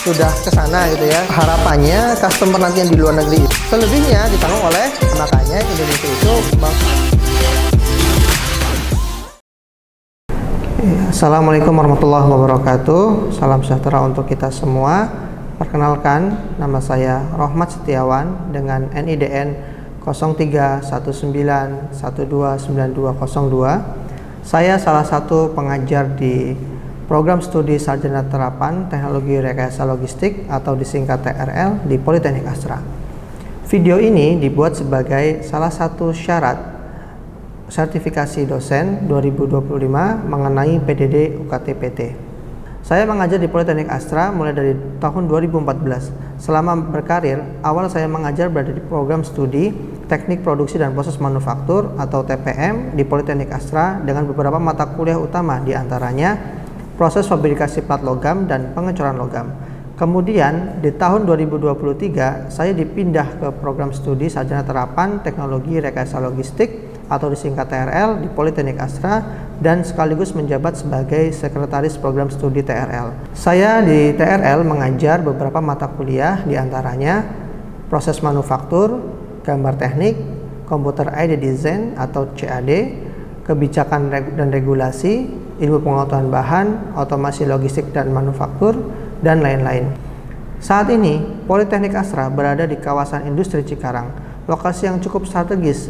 sudah ke sana gitu ya. Harapannya customer nanti yang di luar negeri selebihnya ditanggung oleh, makanya Indonesia itu Assalamualaikum warahmatullahi wabarakatuh. Salam sejahtera untuk kita semua. Perkenalkan, nama saya Rohmat Setiawan dengan NIDN 0319129202. Saya salah satu pengajar di Program Studi Sarjana Terapan Teknologi Rekayasa Logistik atau disingkat TRL di Politeknik Astra. Video ini dibuat sebagai salah satu syarat sertifikasi dosen 2025 mengenai PDD UKT-PT. Saya mengajar di Politeknik Astra mulai dari tahun 2014. Selama berkarir, awal saya mengajar berada di program studi Teknik Produksi dan Proses Manufaktur atau TPM di Politeknik Astra dengan beberapa mata kuliah utama, diantaranya proses fabrikasi plat logam dan pengecoran logam. Kemudian di tahun 2023 saya dipindah ke program studi Sarjana Terapan Teknologi Rekayasa Logistik atau disingkat TRL di Politeknik Astra dan sekaligus menjabat sebagai sekretaris program studi TRL. Saya di TRL mengajar beberapa mata kuliah, diantaranya proses manufaktur, gambar teknik, computer aided design atau CAD, kebijakan dan regulasi, ilmu pengetahuan bahan, otomasi logistik dan manufaktur, dan lain-lain. Saat ini, Politeknik Astra berada di kawasan industri Cikarang, lokasi yang cukup strategis,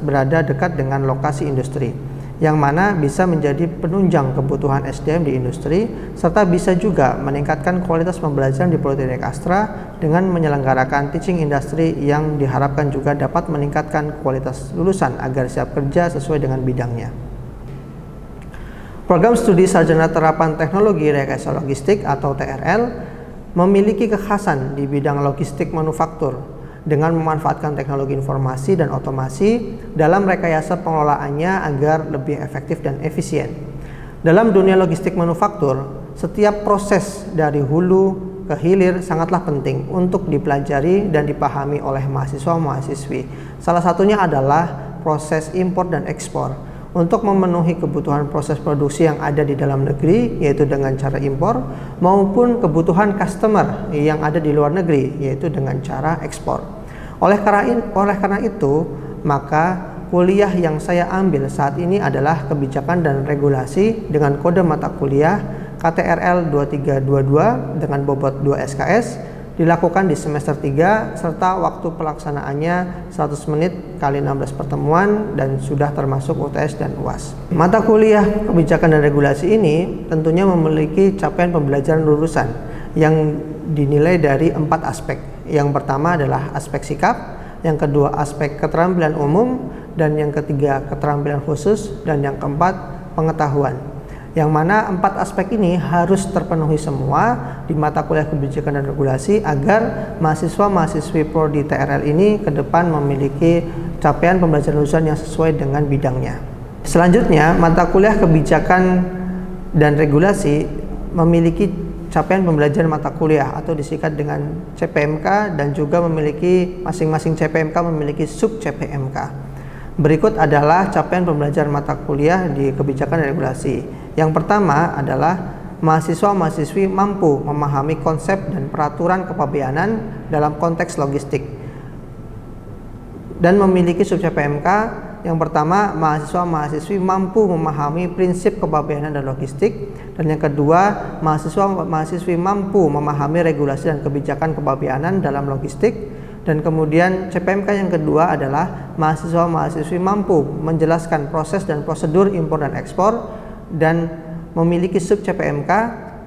berada dekat dengan lokasi industri, yang mana bisa menjadi penunjang kebutuhan SDM di industri, serta bisa juga meningkatkan kualitas pembelajaran di Politeknik Astra dengan menyelenggarakan teaching industry yang diharapkan juga dapat meningkatkan kualitas lulusan agar siap kerja sesuai dengan bidangnya. Program Studi Sarjana Terapan Teknologi Rekayasa Logistik atau TRL memiliki kekhasan di bidang logistik manufaktur dengan memanfaatkan teknologi informasi dan otomasi dalam rekayasa pengelolaannya agar lebih efektif dan efisien. Dalam dunia logistik manufaktur, setiap proses dari hulu ke hilir sangatlah penting untuk dipelajari dan dipahami oleh mahasiswa-mahasiswi. Salah satunya adalah proses impor dan ekspor. Untuk memenuhi kebutuhan proses produksi yang ada di dalam negeri, yaitu dengan cara impor, maupun kebutuhan customer yang ada di luar negeri, yaitu dengan cara ekspor. Oleh karena itu, maka kuliah yang saya ambil saat ini adalah kebijakan dan regulasi dengan kode mata kuliah KTRL 2322 dengan bobot 2 SKS, dilakukan di semester 3 serta waktu pelaksanaannya 100 menit kali 16 pertemuan dan sudah termasuk UTS dan UAS. Mata kuliah kebijakan dan regulasi ini tentunya memiliki capaian pembelajaran lulusan yang dinilai dari 4 aspek. Yang pertama adalah aspek sikap, yang kedua aspek keterampilan umum, dan yang ketiga keterampilan khusus, dan yang keempat pengetahuan. Yang mana 4 aspek ini harus terpenuhi semua di mata kuliah kebijakan dan regulasi agar mahasiswa-mahasiswi prodi TRL ini ke depan memiliki capaian pembelajaran lulusan yang sesuai dengan bidangnya. Selanjutnya, mata kuliah kebijakan dan regulasi memiliki capaian pembelajaran mata kuliah atau disingkat dengan CPMK dan juga memiliki masing-masing CPMK memiliki sub CPMK. Berikut adalah capaian pembelajaran mata kuliah di kebijakan dan regulasi. Yang pertama adalah mahasiswa-mahasiswi mampu memahami konsep dan peraturan kepabeanan dalam konteks logistik dan memiliki sub CPMK. Yang pertama, mahasiswa-mahasiswi mampu memahami prinsip kepabeanan dan logistik, dan yang kedua, mahasiswa-mahasiswi mampu memahami regulasi dan kebijakan kepabeanan dalam logistik. Dan kemudian CPMK yang kedua adalah mahasiswa-mahasiswi mampu menjelaskan proses dan prosedur impor dan ekspor dan memiliki sub CPMK.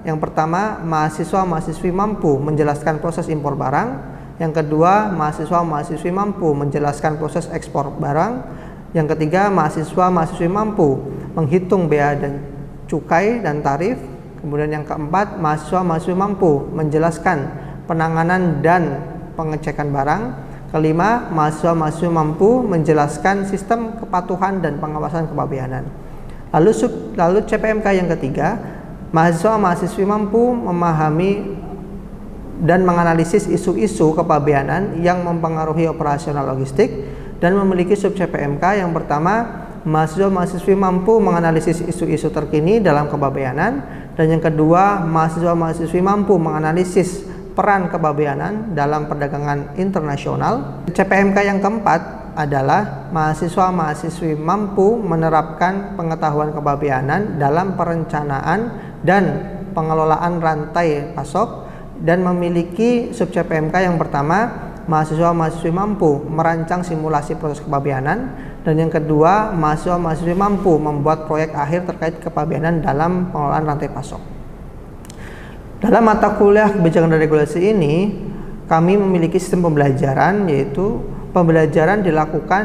Yang pertama, mahasiswa-mahasiswi mampu menjelaskan proses impor barang. Yang kedua, mahasiswa-mahasiswi mampu menjelaskan proses ekspor barang. Yang ketiga, mahasiswa-mahasiswi mampu menghitung bea dan cukai dan tarif. Kemudian yang keempat, mahasiswa-mahasiswi mampu menjelaskan penanganan dan pengecekan barang. Kelima, mahasiswa-mahasiswi mampu menjelaskan sistem kepatuhan dan pengawasan kepabeanan. Lalu CPMK yang ketiga, mahasiswa-mahasiswi mampu memahami dan menganalisis isu-isu kepabeanan yang mempengaruhi operasional logistik dan memiliki sub CPMK. Yang pertama, mahasiswa-mahasiswi mampu menganalisis isu-isu terkini dalam kepabeanan, dan yang kedua, mahasiswa-mahasiswi mampu menganalisis peran kepabeanan dalam perdagangan internasional. CPMK yang keempat adalah mahasiswa-mahasiswi mampu menerapkan pengetahuan kepabeanan dalam perencanaan dan pengelolaan rantai pasok, dan memiliki sub CPMK yang pertama, mahasiswa-mahasiswi mampu merancang simulasi proses kepabeanan, dan yang kedua, mahasiswa-mahasiswi mampu membuat proyek akhir terkait kepabeanan dalam pengelolaan rantai pasok. Dalam mata kuliah kebijakan dan regulasi ini, kami memiliki sistem pembelajaran, yaitu pembelajaran dilakukan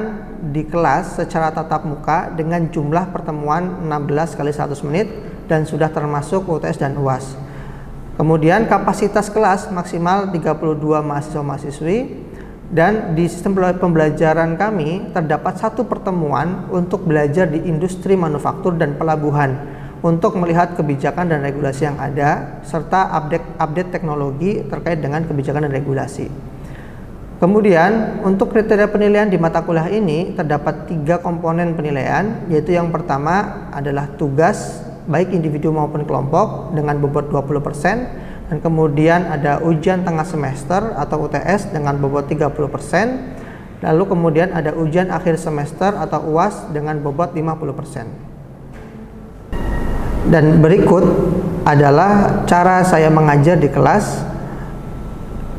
di kelas secara tatap muka dengan jumlah pertemuan 16 kali 100 menit dan sudah termasuk UTS dan UAS. Kemudian kapasitas kelas maksimal 32 mahasiswa-mahasiswi, dan di sistem pembelajaran kami terdapat satu pertemuan untuk belajar di industri manufaktur dan pelabuhan untuk melihat kebijakan dan regulasi yang ada serta update teknologi terkait dengan kebijakan dan regulasi. Kemudian untuk kriteria penilaian di mata kuliah ini terdapat 3 komponen penilaian, yaitu yang pertama adalah tugas baik individu maupun kelompok dengan bobot 20%, dan kemudian ada ujian tengah semester atau UTS dengan bobot 30%, lalu kemudian ada ujian akhir semester atau UAS dengan bobot 50%. Dan berikut adalah cara saya mengajar di kelas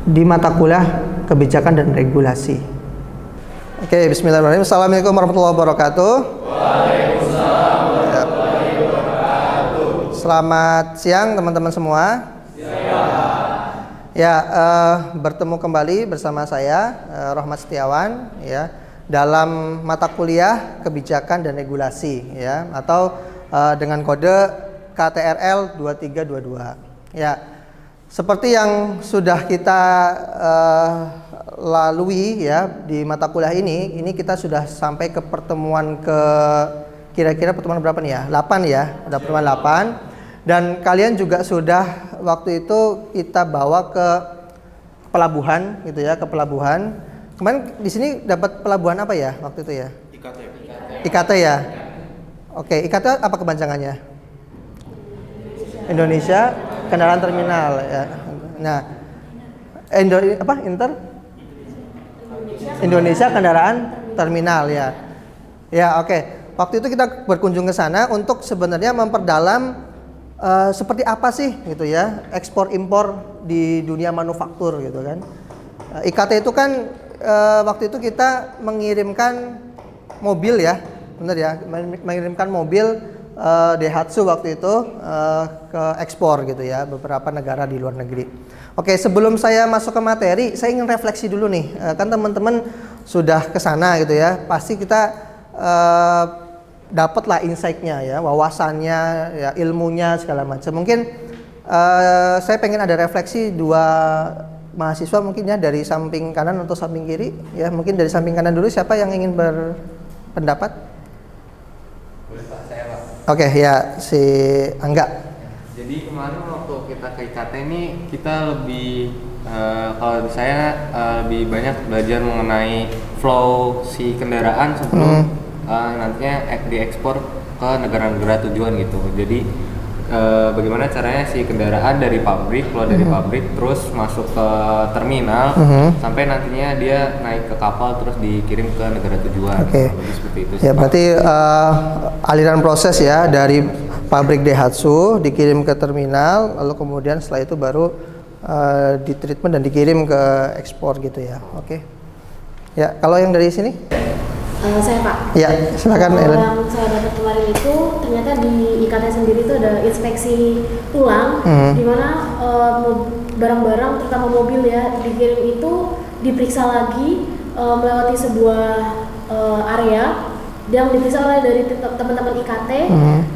di mata kuliah kebijakan dan regulasi. Oke, bismillahirrahmanirrahim. Assalamualaikum warahmatullahi wabarakatuh. Waalaikumsalam warahmatullahi wabarakatuh. Selamat siang teman-teman semua. Ya, bertemu kembali bersama saya Rohmat Setiawan, ya, dalam mata kuliah kebijakan dan regulasi, ya, atau dengan kode KTRL 2322. Ya, seperti yang sudah kita lalui ya di mata kuliah ini kita sudah sampai ke pertemuan ke kira-kira pertemuan berapa nih ya? 8 ya, ada pertemuan 8. Dan kalian juga sudah waktu itu kita bawa ke pelabuhan gitu ya, ke pelabuhan. Kemarin di sini dapat pelabuhan apa ya waktu itu ya? IKT ya. Oke, IKT apa kepanjangannya? Indonesia Kendaraan Terminal ya. Nah, Indonesia Kendaraan Terminal ya. Ya, oke. Waktu itu kita berkunjung ke sana untuk sebenarnya memperdalam seperti apa sih gitu ya ekspor impor di dunia manufaktur gitu kan. IKT itu kan waktu itu kita mengirimkan mobil ya. Benar ya, mengirimkan mobil Daihatsu waktu itu ke ekspor gitu ya, beberapa negara di luar negeri. Oke, sebelum saya masuk ke materi, saya ingin refleksi dulu nih. Kan teman-teman sudah ke sana gitu ya, pasti kita dapatlah insight-nya ya, wawasannya, ya, ilmunya segala macam. Mungkin saya pengen ada refleksi dua mahasiswa mungkin ya, dari samping kanan atau samping kiri ya. Mungkin dari samping kanan dulu, siapa yang ingin berpendapat? Oke, ya si Angga. Jadi kemarin waktu kita ke IKT ini kita lebih kalau saya lebih banyak belajar mengenai flow si kendaraan sebelum nantinya diekspor ke negara-negara tujuan gitu. Jadi bagaimana caranya si kendaraan dari pabrik keluar dari pabrik terus masuk ke terminal sampai nantinya dia naik ke kapal terus dikirim ke negara tujuan. Oke. Seperti itu. Ya, berarti aliran proses ya dari pabrik Daihatsu dikirim ke terminal, lalu kemudian setelah itu baru ditreatment dan dikirim ke ekspor gitu ya. Oke. Ya, kalau yang dari sini? Saya Pak. Ya, silakan Ellen. Yang saya dapat kemarin itu ternyata di IKT sendiri itu ada inspeksi ulang, di mana barang-barang terutama mobil ya dikirim itu diperiksa lagi melewati sebuah area yang diperiksa oleh dari teman-teman IKT.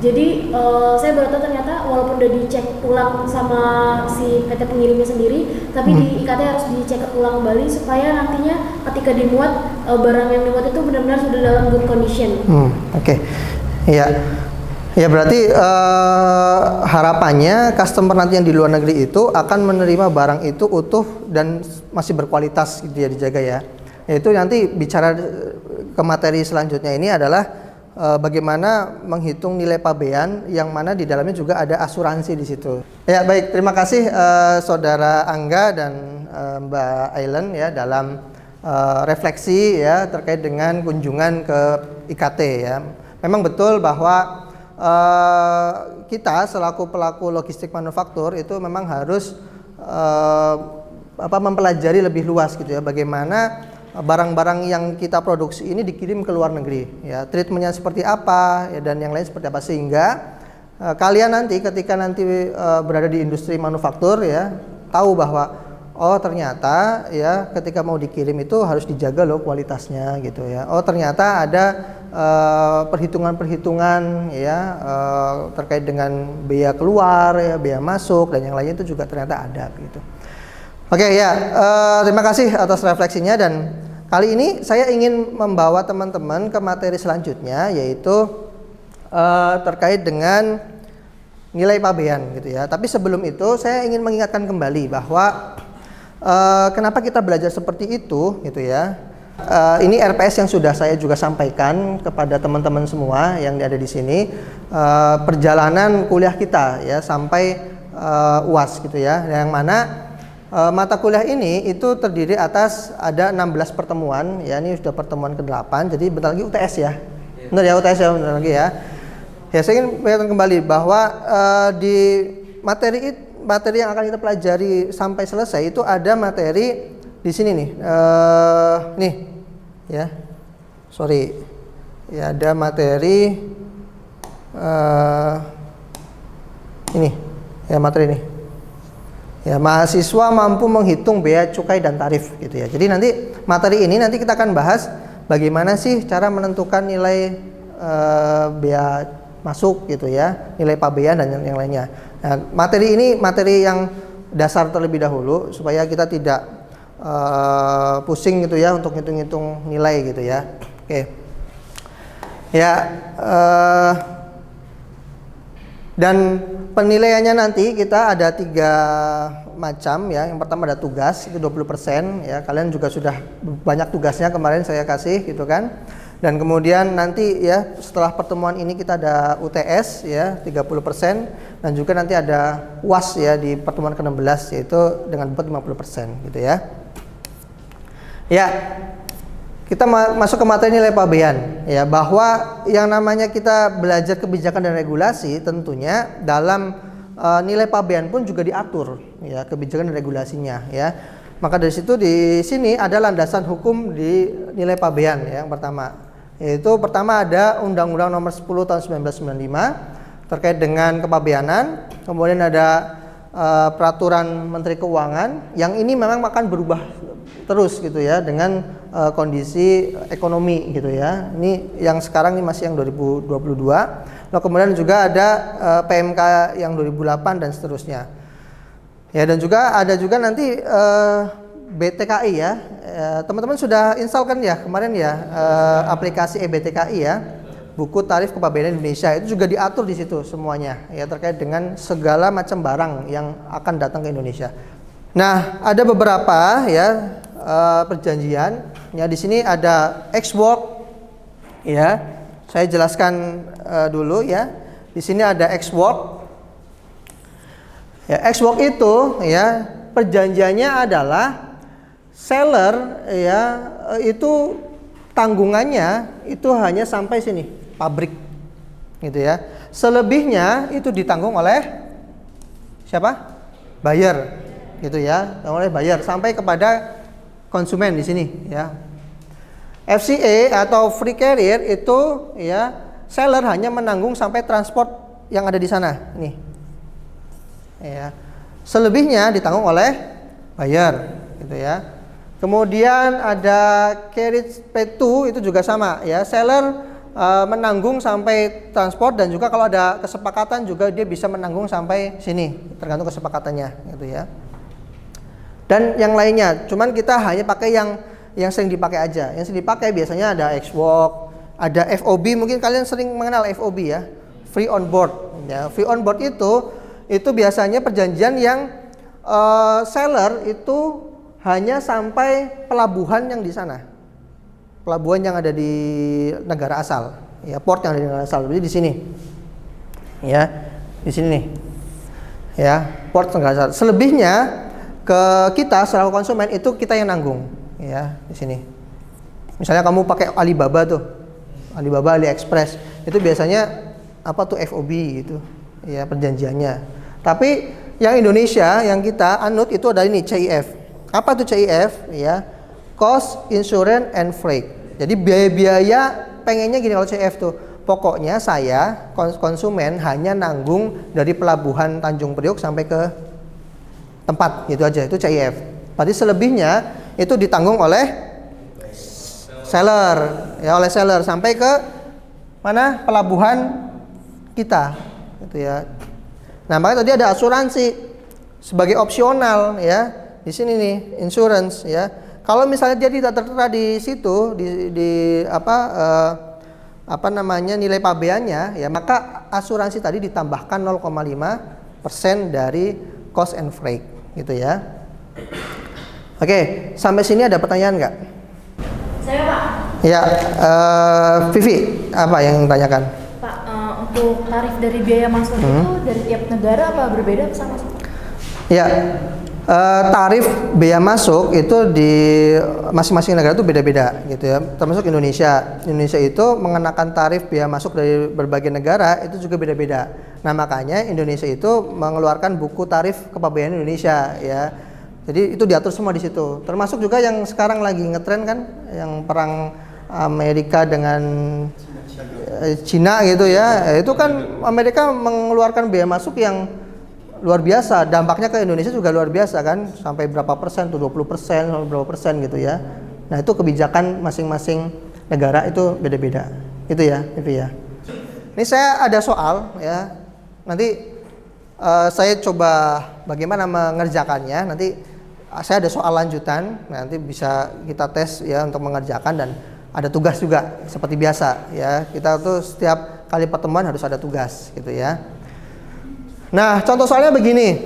Jadi saya baru tahu ternyata walaupun udah dicek ulang sama si PT pengirimnya sendiri, tapi di IKT harus dicek ulang kembali supaya nantinya ketika dimuat barang yang dimuat itu benar-benar sudah dalam good condition. Oke. Ya. Ya, berarti harapannya customer nanti yang di luar negeri itu akan menerima barang itu utuh dan masih berkualitas gitu ya, dijaga ya. Yaitu nanti bicara ke materi selanjutnya ini adalah bagaimana menghitung nilai pabean yang mana di dalamnya juga ada asuransi di situ. Ya baik, terima kasih Saudara Angga dan Mbak Ailen ya dalam refleksi ya terkait dengan kunjungan ke IKT ya. Memang betul bahwa kita selaku pelaku logistik manufaktur itu memang harus mempelajari lebih luas gitu ya, bagaimana barang-barang yang kita produksi ini dikirim ke luar negeri ya, treatmentnya seperti apa ya, dan yang lain seperti apa, sehingga kalian nanti ketika nanti berada di industri manufaktur ya tahu bahwa oh ternyata ya ketika mau dikirim itu harus dijaga loh kualitasnya gitu ya. Oh ternyata ada perhitungan-perhitungan ya terkait dengan biaya keluar ya, biaya masuk dan yang lainnya itu juga ternyata ada gitu. Oke ya, terima kasih atas refleksinya, dan kali ini saya ingin membawa teman-teman ke materi selanjutnya, yaitu terkait dengan nilai pabean gitu ya. Tapi sebelum itu saya ingin mengingatkan kembali bahwa kenapa kita belajar seperti itu gitu ya. Ini RPS yang sudah saya juga sampaikan kepada teman-teman semua yang ada di sini, perjalanan kuliah kita ya sampai UAS gitu ya, yang mana mata kuliah ini itu terdiri atas ada 16 pertemuan ya, ini sudah pertemuan ke-8, jadi bentar lagi UTS ya. Benar ya, UTS ya, bentar lagi ya. Ya saya ingin mengingatkan kembali bahwa di materi yang akan kita pelajari sampai selesai itu ada materi di sini nih. Nih ya. Sorry. Ya ada materi ini. Ya materi ini. Ya, mahasiswa mampu menghitung bea cukai dan tarif gitu ya. Jadi nanti materi ini nanti kita akan bahas bagaimana sih cara menentukan nilai bea masuk gitu ya, nilai pabean dan yang lainnya. Nah, materi ini materi yang dasar terlebih dahulu supaya kita tidak pusing gitu ya untuk ngitung-ngitung nilai gitu ya. Oke. Ya, dan penilaiannya nanti kita ada 3 macam ya. Yang pertama ada tugas, itu 20% ya. Kalian juga sudah banyak tugasnya kemarin saya kasih gitu kan. Dan kemudian nanti ya setelah pertemuan ini kita ada UTS ya 30%, dan juga nanti ada UAS ya di pertemuan ke-16 yaitu dengan bobot 50% gitu ya. Ya. Kita masuk ke materi nilai pabean ya, bahwa yang namanya kita belajar kebijakan dan regulasi tentunya dalam nilai pabean pun juga diatur ya kebijakan dan regulasinya ya. Maka dari situ di sini ada landasan hukum di nilai pabean ya. Yang pertama yaitu ada Undang-Undang Nomor 10 Tahun 1995 terkait dengan kepabeanan. Kemudian ada Peraturan Menteri Keuangan yang ini memang akan berubah terus gitu ya dengan kondisi ekonomi gitu ya. Ini yang sekarang ini masih yang 2022. Lalu kemudian juga ada PMK yang 2008 dan seterusnya. Ya, dan juga ada juga nanti BTKI ya. Teman-teman sudah install kan ya kemarin ya aplikasi eBTKI ya. Buku Tarif Kepabeanan Indonesia itu juga diatur di situ semuanya ya terkait dengan segala macam barang yang akan datang ke Indonesia. Nah, ada beberapa ya perjanjian. Ya di sini ada Ex-Work ya. Saya jelaskan dulu ya. Di sini ada Ex-Work. Ya, Ex-Work itu ya perjanjiannya adalah seller ya itu tanggungannya itu hanya sampai sini, pabrik gitu ya. Selebihnya itu ditanggung oleh siapa? Buyer gitu ya, oleh buyer sampai kepada konsumen di sini ya. FCA atau free carrier itu ya seller hanya menanggung sampai transport yang ada di sana nih. Ya. Selebihnya ditanggung oleh buyer gitu ya. Kemudian ada carriage paid to itu juga sama ya. Seller menanggung sampai transport, dan juga kalau ada kesepakatan juga dia bisa menanggung sampai sini, tergantung kesepakatannya gitu ya. Dan yang lainnya, cuman kita hanya pakai yang sering dipakai aja. Yang sering dipakai biasanya ada Ex-Work, ada FOB, mungkin kalian sering mengenal FOB ya, free on board. Ya, free on board itu biasanya perjanjian yang seller itu hanya sampai pelabuhan yang di sana, pelabuhan yang ada di negara asal ya port yang ada di negara asal. Jadi di sini, ya di sini nih, ya port negara asal. Selebihnya ke kita selaku konsumen itu kita yang nanggung, ya di sini. Misalnya kamu pakai Alibaba tuh, Alibaba, AliExpress, itu biasanya apa tuh FOB gitu, ya perjanjiannya. Tapi yang Indonesia yang kita anut itu ada ini CIF. Apa tuh CIF? Ya, Cost, Insurance, and Freight. Jadi biaya-biaya pengennya gini kalau CIF tuh. Pokoknya saya konsumen hanya nanggung dari pelabuhan Tanjung Priok sampai ke tempat gitu aja. Itu CIF. Berarti selebihnya itu ditanggung oleh seller, ya oleh seller sampai ke mana? Pelabuhan kita. Gitu ya. Nah, makanya tadi ada asuransi sebagai opsional ya. Di sini nih, insurance ya. Kalau misalnya dia tidak tertera di situ di apa namanya nilai pabeannya ya, maka asuransi tadi ditambahkan 0,5% dari cost and freight gitu ya. Oke, sampai sini ada pertanyaan nggak? Saya Pak. Ya, Vivi, apa yang tanyakan? Pak, untuk tarif dari biaya masuk itu dari tiap negara apa berbeda apa sama? Ya, tarif biaya masuk itu di masing-masing negara itu beda-beda gitu ya. Termasuk Indonesia. Indonesia itu mengenakan tarif biaya masuk dari berbagai negara itu juga beda-beda. Nah, makanya Indonesia itu mengeluarkan buku tarif kepabeanan Indonesia ya. Jadi itu diatur semua di situ. Termasuk juga yang sekarang lagi ngetren kan, yang perang Amerika dengan Cina gitu ya. Itu kan Amerika mengeluarkan biaya masuk yang luar biasa, dampaknya ke Indonesia juga luar biasa kan, sampai berapa persen tuh, 20%, berapa persen gitu ya. Nah, itu kebijakan masing-masing negara itu beda-beda. Itu ya, itu ya. Ini saya ada soal ya. Nanti saya coba bagaimana mengerjakannya. Nanti saya ada soal lanjutan, nanti bisa kita tes ya untuk mengerjakan, dan ada tugas juga seperti biasa ya. Kita tuh setiap kali pertemuan harus ada tugas gitu ya. Nah, contoh soalnya begini.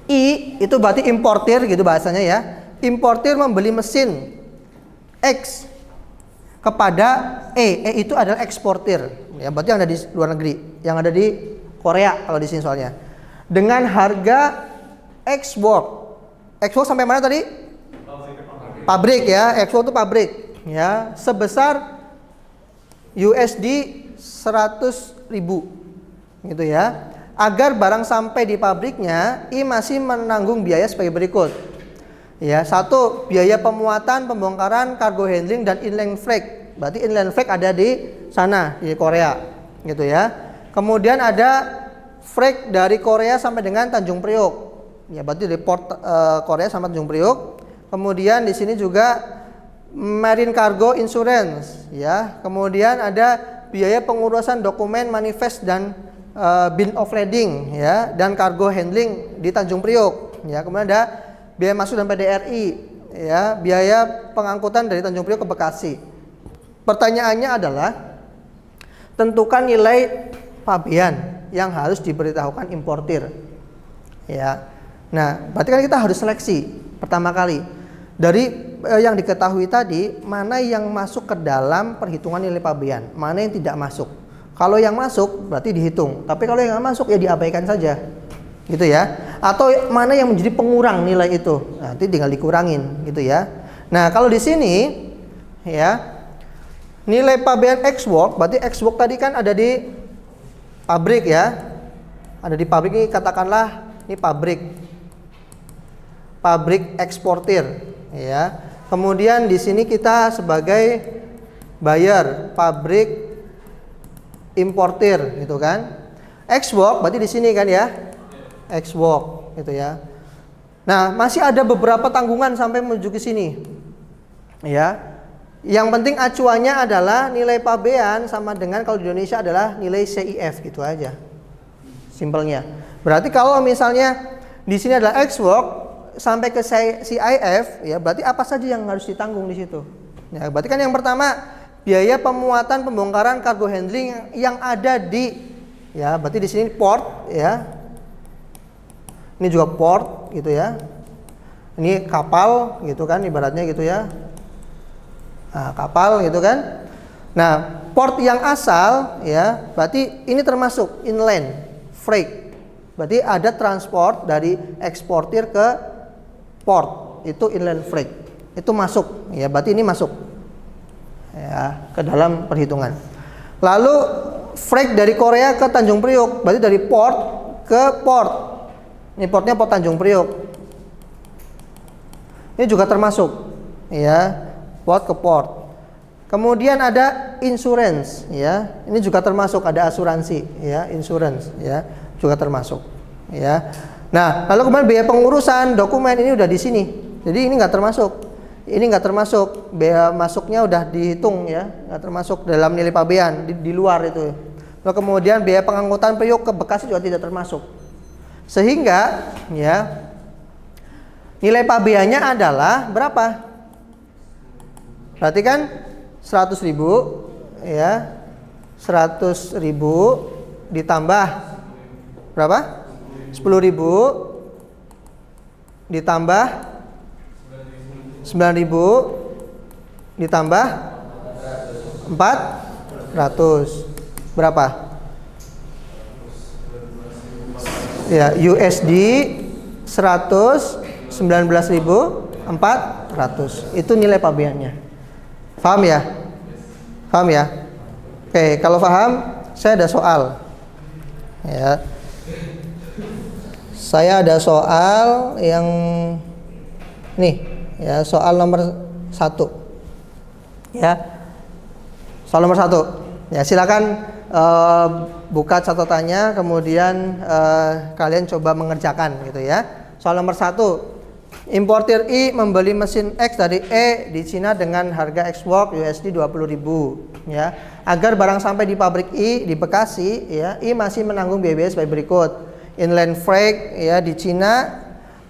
I itu berarti importir gitu bahasanya ya. Importir membeli mesin X kepada E. E itu adalah eksportir. Ya, berarti yang ada di luar negeri, yang ada di Korea kalau di sini soalnya. Dengan harga export. Export sampai mana tadi? Pabrik ya. Export itu pabrik ya, sebesar USD 100.000 gitu ya. Agar barang sampai di pabriknya, I masih menanggung biaya sebagai berikut. Ya, 1, biaya pemuatan, pembongkaran, cargo handling, dan inland freight. Berarti inland freight ada di sana, di Korea, gitu ya. Kemudian ada freight dari Korea sampai dengan Tanjung Priok. Ya, berarti dari port Korea sampai Tanjung Priok. Kemudian di sini juga marine cargo insurance, ya. Kemudian ada biaya pengurusan dokumen manifest dan bill of lading ya, dan cargo handling di Tanjung Priok ya. Kemudian ada biaya masuk dan PDRI ya, biaya pengangkutan dari Tanjung Priok ke Bekasi. Pertanyaannya adalah tentukan nilai pabean yang harus diberitahukan importir ya. Nah, berarti kan kita harus seleksi pertama kali dari yang diketahui tadi, mana yang masuk ke dalam perhitungan nilai pabean, mana yang tidak masuk. Kalau yang masuk berarti dihitung, tapi kalau yang nggak masuk ya diabaikan saja, gitu ya. Atau mana yang menjadi pengurang nilai itu, nanti tinggal dikurangin, gitu ya. Nah, kalau di sini, ya, nilai pabean X-work, berarti X-work tadi kan ada di pabrik ya, ada di pabrik ini, katakanlah ini pabrik eksportir, ya. Kemudian di sini kita sebagai buyer, pabrik importir gitu kan. X-work berarti di sini kan ya. X-work gitu ya. Nah, masih ada beberapa tanggungan sampai menuju ke sini. Ya. Yang penting acuannya adalah nilai pabean sama dengan kalau di Indonesia adalah nilai CIF gitu aja. Simpelnya. Berarti kalau misalnya di sini adalah X-work sampai ke CIF ya, berarti apa saja yang harus ditanggung di situ. Ya, berarti kan yang pertama biaya pemuatan, pembongkaran, cargo handling yang ada di, ya berarti di sini port ya. Ini juga port gitu ya. Ini kapal gitu kan ibaratnya gitu ya. Nah, kapal gitu kan. Nah, port yang asal ya, berarti ini termasuk inland freight. Berarti ada transport dari eksportir ke port, itu inland freight. Itu masuk ya, berarti ini masuk ya ke dalam perhitungan. Lalu freight dari Korea ke Tanjung Priok, berarti dari port ke port. Ini portnya Port Tanjung Priok. Ini juga termasuk ya, port ke port. Kemudian ada insurance ya. Ini juga termasuk, ada asuransi ya, insurance ya, juga termasuk ya. Nah, lalu kemudian biaya pengurusan dokumen ini udah di sini. Jadi ini nggak termasuk. Ini nggak termasuk, biaya masuknya udah dihitung ya, nggak termasuk dalam nilai pabean, di luar itu. Lalu kemudian biaya pengangkutan Priok ke Bekasi juga tidak termasuk. Sehingga ya nilai pabeannya adalah berapa? Perhatikan, 100.000 ya, 100.000 ditambah berapa? 10.000 ditambah 9.000 ditambah 400 berapa? Ya, USD 119.400 itu nilai pabeannya. Paham ya? Paham ya? Oke, kalau paham, saya ada soal. Ya. Saya ada soal yang nih, ya, soal nomor 1. Ya. Soal nomor 1. Ya, silakan buka catatannya, kemudian kalian coba mengerjakan gitu ya. Soal nomor 1. Importir I membeli mesin X dari E di Cina dengan harga ekspor USD 20.000 ya. Agar barang sampai di pabrik I di Bekasi ya, I masih menanggung biaya sebagai berikut. Inland freight ya di Cina,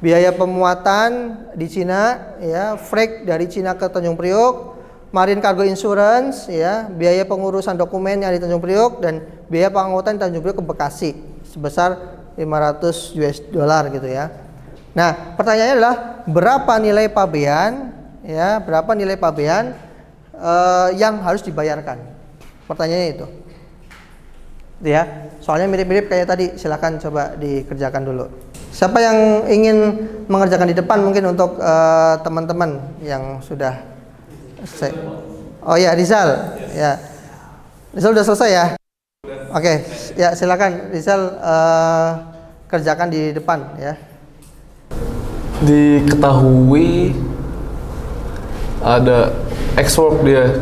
biaya pemuatan di Cina ya, freight dari Cina ke Tanjung Priok, marine cargo insurance ya, biaya pengurusan dokumen yang di Tanjung Priok, dan biaya pengangkutan di Tanjung Priok ke Bekasi sebesar 500 US dollar gitu ya. Nah, pertanyaannya adalah berapa nilai pabean ya, berapa nilai pabean yang harus dibayarkan? Pertanyaannya itu. Ya, soalnya mirip-mirip kayak tadi, silakan coba dikerjakan dulu. Siapa yang ingin mengerjakan di depan mungkin untuk teman-teman yang sudah selesai. Oh ya, Rizal. Ya. Rizal udah selesai ya? Oke, ya silakan Rizal kerjakan di depan ya. Diketahui ada ekspor dia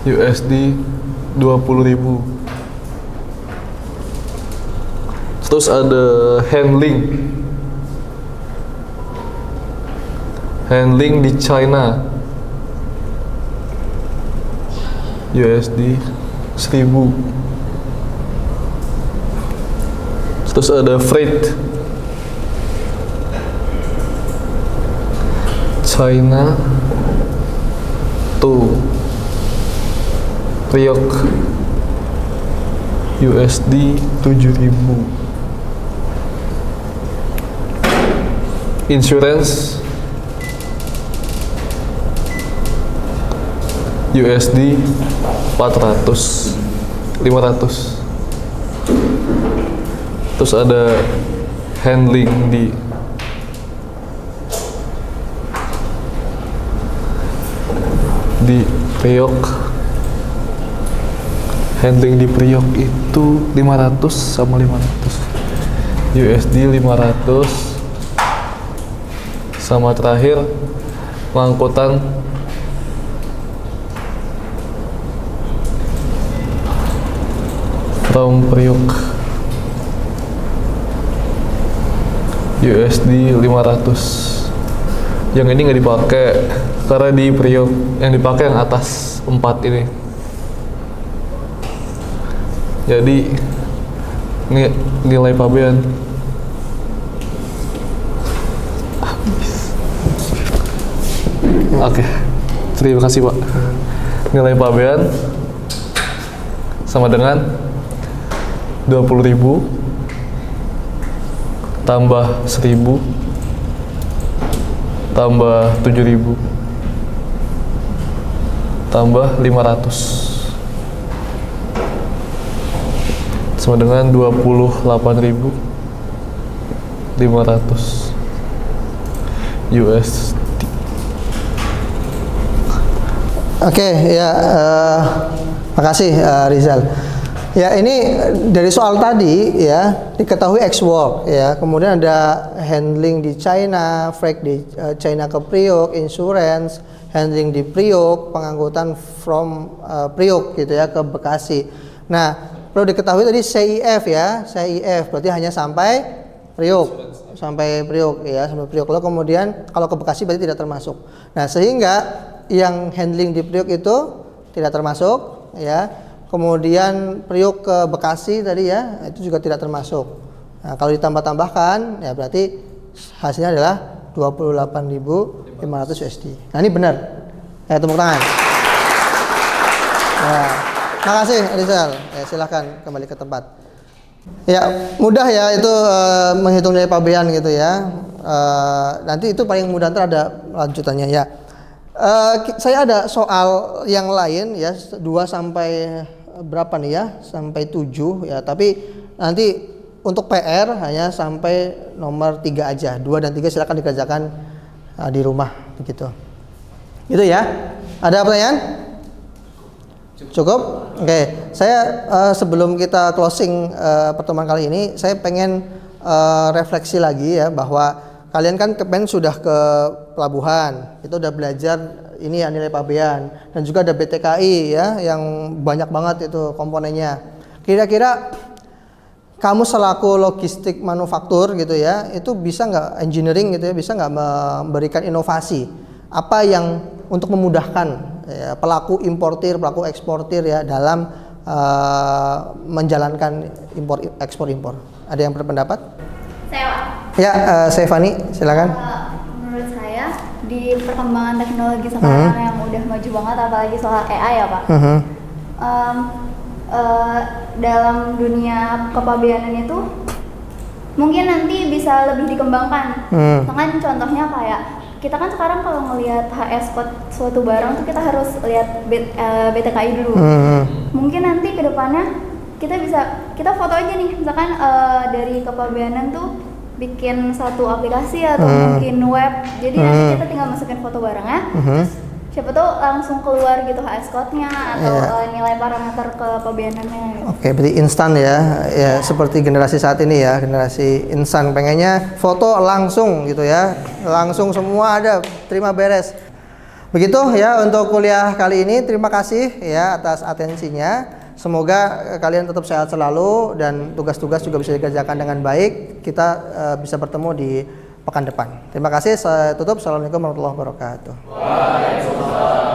USD 20.000. Terus ada handling di China USD 1.000. Terus ada freight China to Priok USD 7.000. Insurance USD 400 500. Terus ada handling di Priok, handling di Priok itu 500 sama 500 USD 500, sama terakhir pengangkutan from Priok USD 500. Yang ini nggak dipakai karena di Priok yang dipakai yang atas 4 ini. Jadi nilai pabean Oke, terima kasih Pak. Nilai pabean sama dengan 20.000 tambah 1.000 tambah 7.000 tambah 500 sama dengan 28.500 USD. Oke, ya, makasih Rizal. Ya, ini dari soal tadi ya diketahui ex-work ya, kemudian ada handling di China, freight di China ke Priok, insurance, handling di Priok, pengangkutan from Priok gitu ya ke Bekasi. Nah, perlu diketahui tadi CIF ya, CIF berarti hanya sampai Priok, sampai Priok ya, sampai Priok. Lalu kemudian kalau ke Bekasi berarti tidak termasuk. Nah, sehingga yang handling di Priok itu tidak termasuk ya. Kemudian Priok ke Bekasi tadi ya, itu juga tidak termasuk. Nah, kalau ditambah-tambahkan ya berarti hasilnya adalah 28.500 USD. Nah, ini benar. Ya, tepuk tangan. Ya, makasih Rizal. Ya, silahkan kembali ke tempat. Ya, mudah ya itu menghitung nilai pabean gitu ya. Nanti itu paling mudah, ntar ada lanjutannya ya. Saya ada soal yang lain ya, 2 sampai berapa nih ya, sampai 7 ya, tapi nanti untuk PR hanya sampai nomor 3 aja. 2 dan 3 silakan dikerjakan di rumah begitu. Itu ya. Ada pertanyaan? Cukup? Oke. Saya sebelum kita closing pertemuan kali ini, saya pengen refleksi lagi ya, bahwa kalian kan kemarin sudah ke pelabuhan, itu udah belajar ini ya nilai pabean, dan juga ada BTKI ya yang banyak banget itu komponennya. Kira-kira kamu selaku logistik manufaktur gitu ya, itu bisa nggak engineering gitu ya, bisa nggak memberikan inovasi apa yang untuk memudahkan ya, pelaku importir, pelaku eksportir ya dalam menjalankan ekspor impor. Ada yang berpendapat? Saya Ya, Stefani, silakan. menurut saya di perkembangan teknologi sekarang yang udah maju banget, apalagi soal AI ya Pak. Dalam dunia kepabeanan itu mungkin nanti bisa lebih dikembangkan. Kan contohnya kayak kita kan sekarang kalau ngelihat HS code suatu barang tuh kita harus lihat BTKI dulu. Mungkin nanti kedepannya kita foto aja nih, misalkan dari kepabeanan tuh bikin satu aplikasi atau mungkin web, jadi nanti kita tinggal masukin foto barangnya, terus siapa tahu langsung keluar gitu HS code-nya atau nilai parameter kepabeanannya gitu. Oke, berarti instan ya, ya seperti generasi saat ini ya, generasi instan, pengennya foto langsung gitu ya, langsung semua ada, terima beres. Begitu ya untuk kuliah kali ini, terima kasih ya atas atensinya. Semoga kalian tetap sehat selalu dan tugas-tugas juga bisa dikerjakan dengan baik. Kita bisa bertemu di pekan depan. Terima kasih, saya tutup. Assalamualaikum warahmatullahi wabarakatuh. Waalaikumsalam.